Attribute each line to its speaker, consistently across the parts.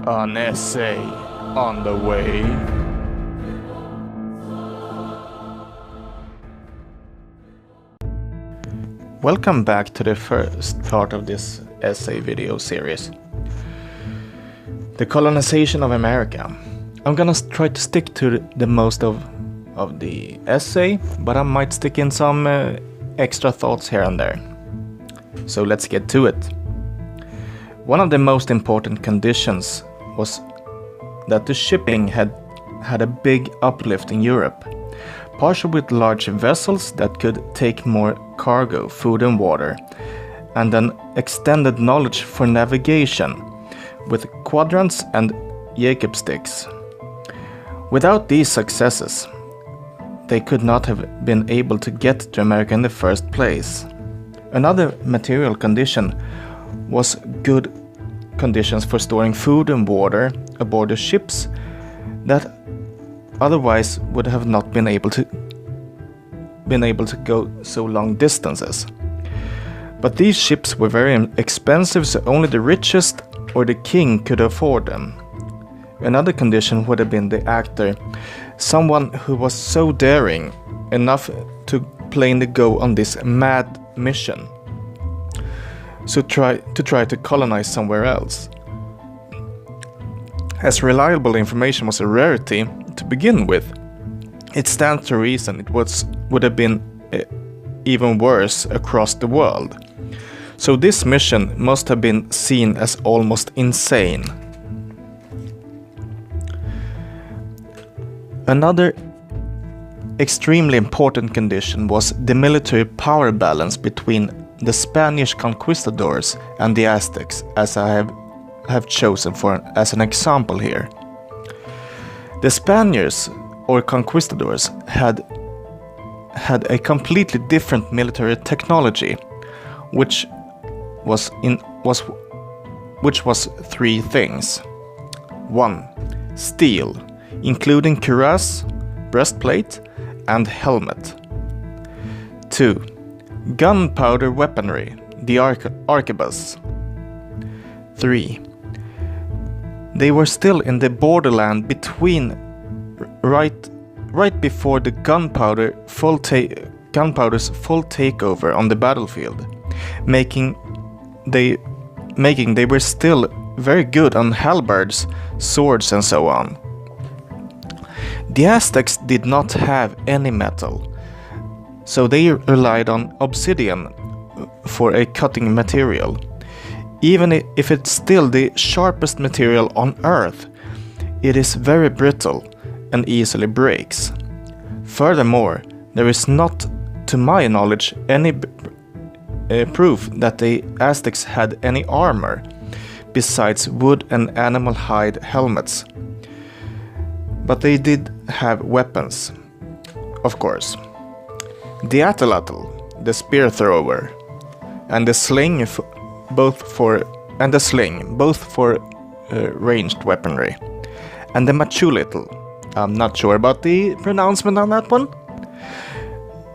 Speaker 1: An essay on the way. Welcome back to the first part of this essay video series. The colonization of America. I'm gonna try to stick to the most of the essay, but I might stick in some extra thoughts here and there. So let's get to it. One of the most important conditions was that the shipping had a big uplift in Europe, partially with large vessels that could take more cargo, food and water, and an extended knowledge for navigation with quadrants and Jacob sticks. Without these successes, they could not have been able to get to America in the first place. Another material condition was good conditions for storing food and water aboard the ships that otherwise would have not been able to go so long distances. But these ships were very expensive, so only the richest or the king could afford them. Another condition would have been the actor, someone who was so daring enough to plainly go on this mad mission. So try to colonize somewhere else. As reliable information was a rarity to begin with, it stands to reason it would have been even worse across the world. So this mission must have been seen as almost insane. Another extremely important condition was the military power balance between the Spanish conquistadors and the Aztecs, as I have chosen as an example here. The Spaniards or conquistadors had a completely different military technology, which was three things. 1. Steel, including cuirass, breastplate, and helmet. 2. Gunpowder weaponry, the arquebus. 3. They were still in the borderland between right before the gunpowder's full takeover on the battlefield, making they were still very good on halberds, swords, and so on. The Aztecs did not have any metal, so they relied on obsidian for a cutting material. Even if it's still the sharpest material on Earth, it is very brittle and easily breaks. Furthermore, there is not, to my knowledge, any proof that the Aztecs had any armor, besides wood and animal hide helmets. But they did have weapons, of course. The atlatl, the spear thrower, and the sling, both for ranged weaponry, and the machulitl. I'm not sure about the pronouncement on that one.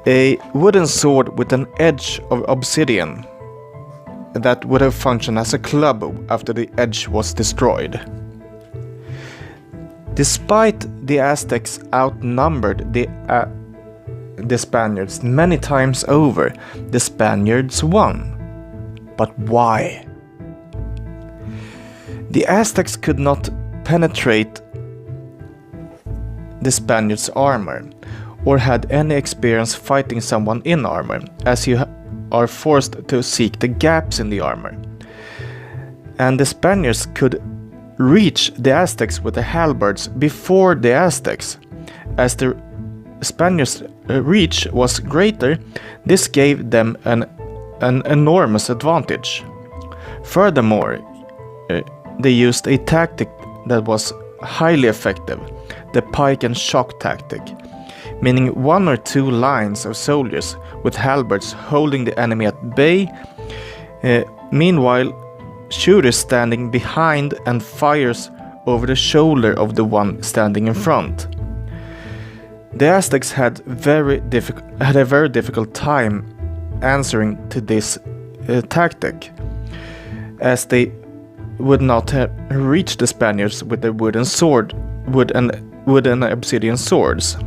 Speaker 1: A wooden sword with an edge of obsidian that would have functioned as a club after the edge was destroyed. Despite the Aztecs outnumbered the Spaniards many times over, the Spaniards won. But why? The Aztecs could not penetrate the Spaniards' armor, or had any experience fighting someone in armor, as you are forced to seek the gaps in the armor. And the Spaniards could reach the Aztecs with the halberds before the Aztecs. As the Spaniards' reach was greater, this gave them an enormous advantage. Furthermore, they used a tactic that was highly effective, the pike and shock tactic, meaning one or two lines of soldiers with halberds holding the enemy at bay, meanwhile shooters standing behind and fires over the shoulder of the one standing in front. The Aztecs had a very difficult time answering to this tactic, as they would not have reached the Spaniards with their wood and obsidian swords.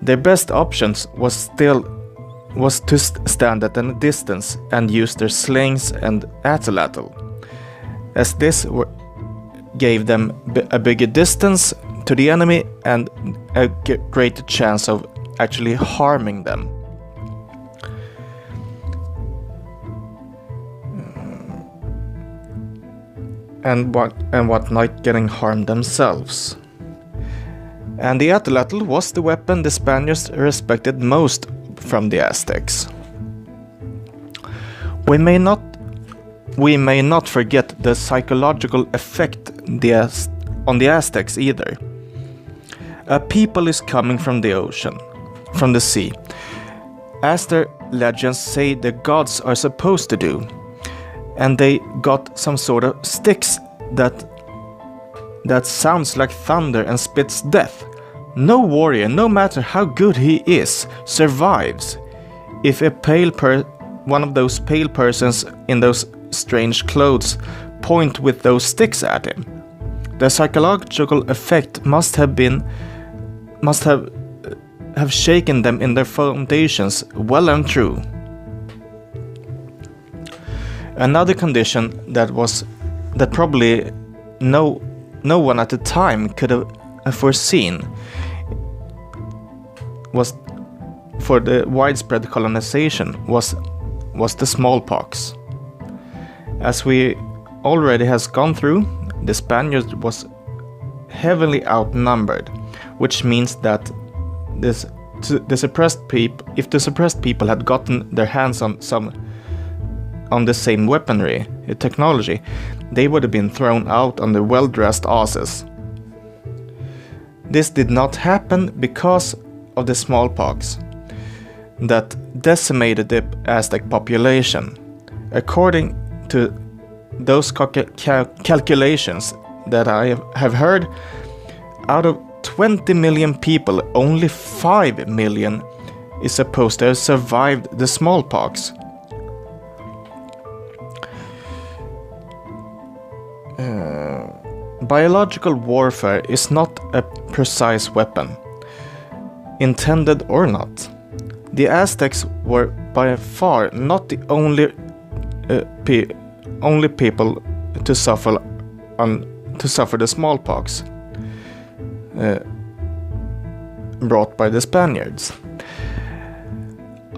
Speaker 1: Their best options was to stand at a distance and use their slings and atlatl, as this gave them a bigger distance to the enemy and a greater chance of actually harming them. And what not getting harmed themselves. And the atlatl was the weapon the Spaniards respected most from the Aztecs. We may not forget the psychological effect on the Aztecs either. A people is coming from the ocean, from the sea, as their legends say the gods are supposed to do, and they got some sort of sticks that sounds like thunder and spits death. No warrior, no matter how good he is, survives if one of those pale persons in those strange clothes point with those sticks at him. The psychological effect must have shaken them in their foundations well and true. Another condition that probably no one at the time could have foreseen was for the widespread colonization was the smallpox. As we already has gone through, the Spaniards was heavily outnumbered, which means that if the suppressed people had gotten their hands on the same weaponry, technology, they would have been thrown out on their well-dressed asses. This did not happen because of the smallpox that decimated the Aztec population. According to those calculations that I have heard, out of 20 million people, only 5 million is supposed to have survived the smallpox. Biological warfare is not a precise weapon, intended or not. The Aztecs were by far not the only people to suffer the smallpox brought by the Spaniards.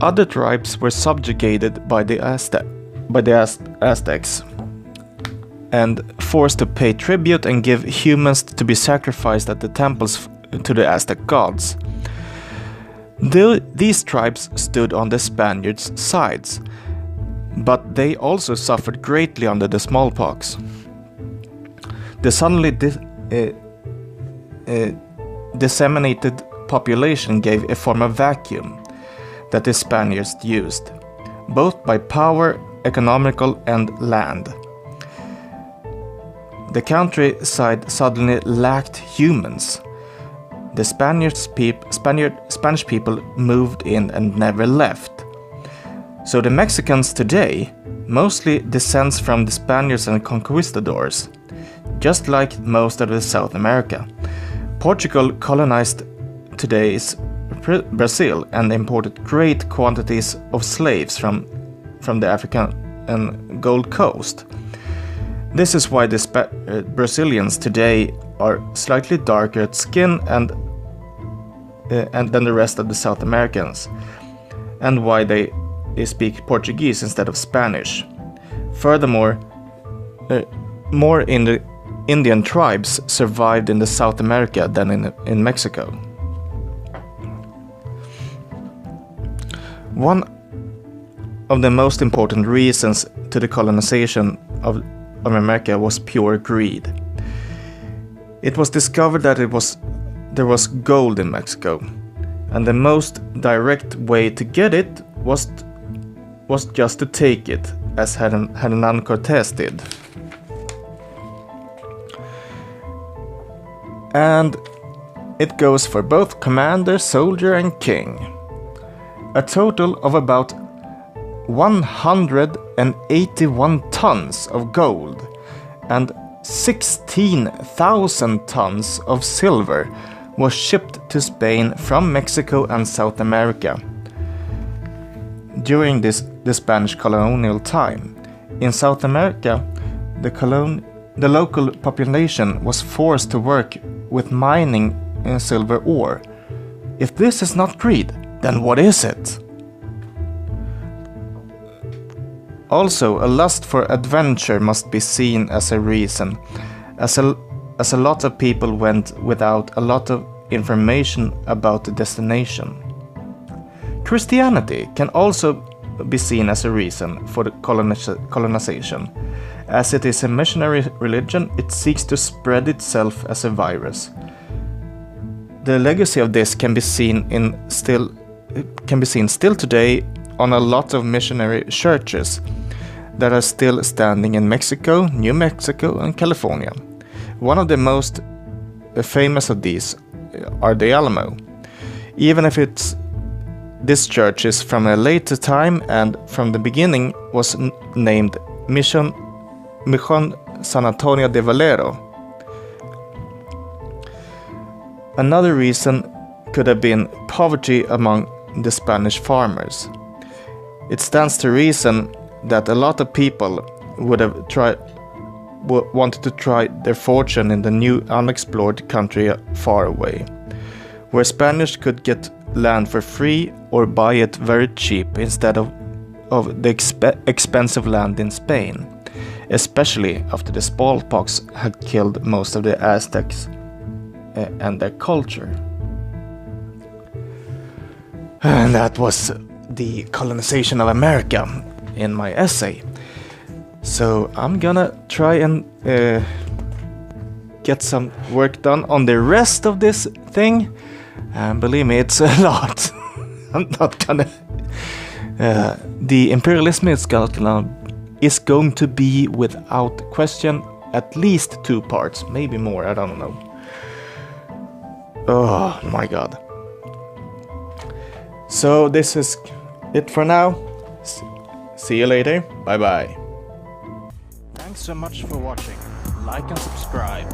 Speaker 1: Other tribes were subjugated by the Aztecs and forced to pay tribute and give humans to be sacrificed at the temples to the Aztec gods. These tribes stood on the Spaniards' sides, but they also suffered greatly under the smallpox. The suddenly disseminated population gave a form of vacuum that the Spaniards used, both by power, economical, and land. The countryside suddenly lacked humans. The Spanish people moved in and never left. So the Mexicans today mostly descends from the Spaniards and conquistadors, just like most of the South America. Portugal colonized today's Brazil and imported great quantities of slaves from the African and Gold Coast. This is why the Brazilians today are slightly darker skin and than the rest of the South Americans, and why they speak Portuguese instead of Spanish. Furthermore, more Indian tribes survived in the South America than in Mexico. One of the most important reasons to the colonization of America was pure greed. It was discovered that there was gold in Mexico, and the most direct way to get it was just to take it, as Hernan Cortes did. And it goes for both commander, soldier, and king. A total of about 181 tons of gold and 16,000 tons of silver was shipped to Spain from Mexico and South America during the Spanish colonial time. In South America, the local population was forced to work with mining in silver ore. If this is not greed, then what is it? Also, a lust for adventure must be seen as a reason, as a lot of people went without a lot of information about the destination. Christianity can also be seen as a reason for the colonization. As it is a missionary religion, it seeks to spread itself as a virus. The legacy of this can be seen still today on a lot of missionary churches that are still standing in Mexico, New Mexico, and California. One of the most famous of these are the Alamo. Even if this church is from a later time and from the beginning was named Mission San Antonio de Valero. Another reason could have been poverty among the Spanish farmers. It stands to reason that a lot of people would have wanted to try their fortune in the new unexplored country far away, where Spanish could get land for free or buy it very cheap instead of the expensive land in Spain, especially after the smallpox had killed most of the Aztecs and their culture. And that was the colonization of America in my essay. So I'm gonna try and get some work done on the rest of this thing. And believe me, it's a lot. I'm not gonna... the imperialism is going to be, without question, at least 2 parts, maybe more, I don't know. Oh my god. So this is it for now. See you later. Bye bye. Thanks so much for watching. Like and subscribe.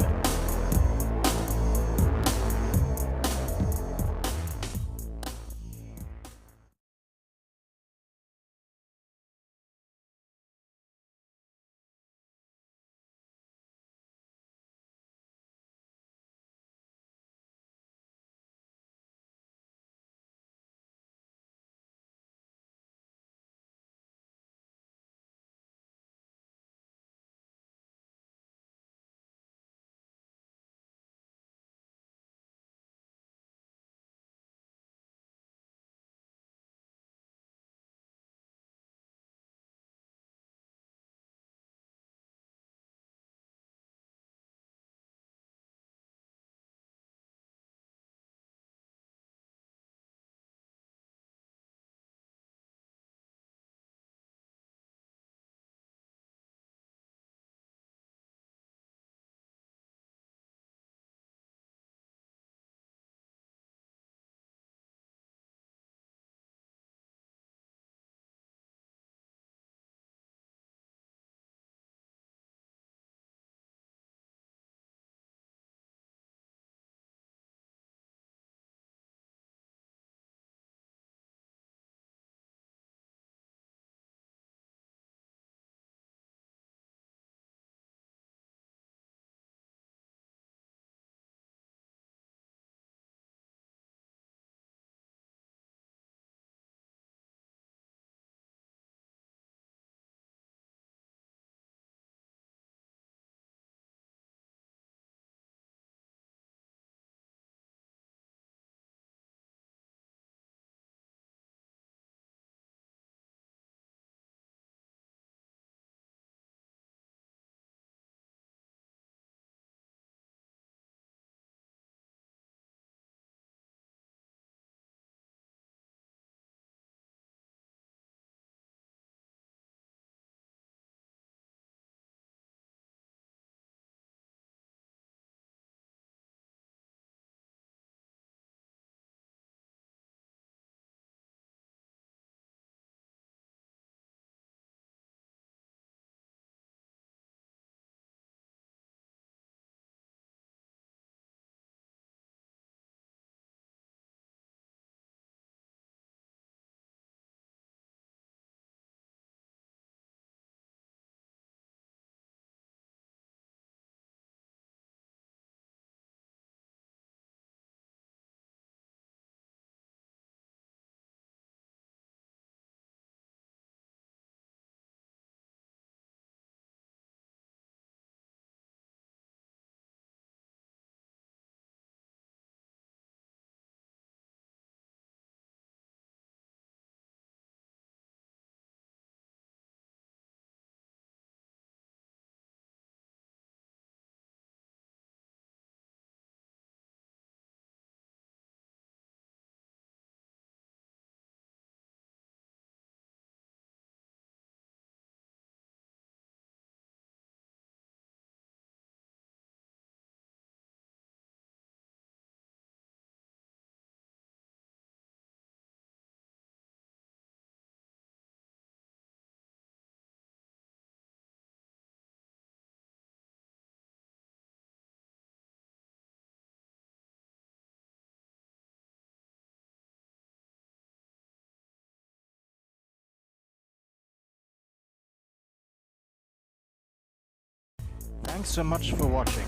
Speaker 1: Thanks so much for watching.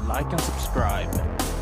Speaker 1: Like and subscribe.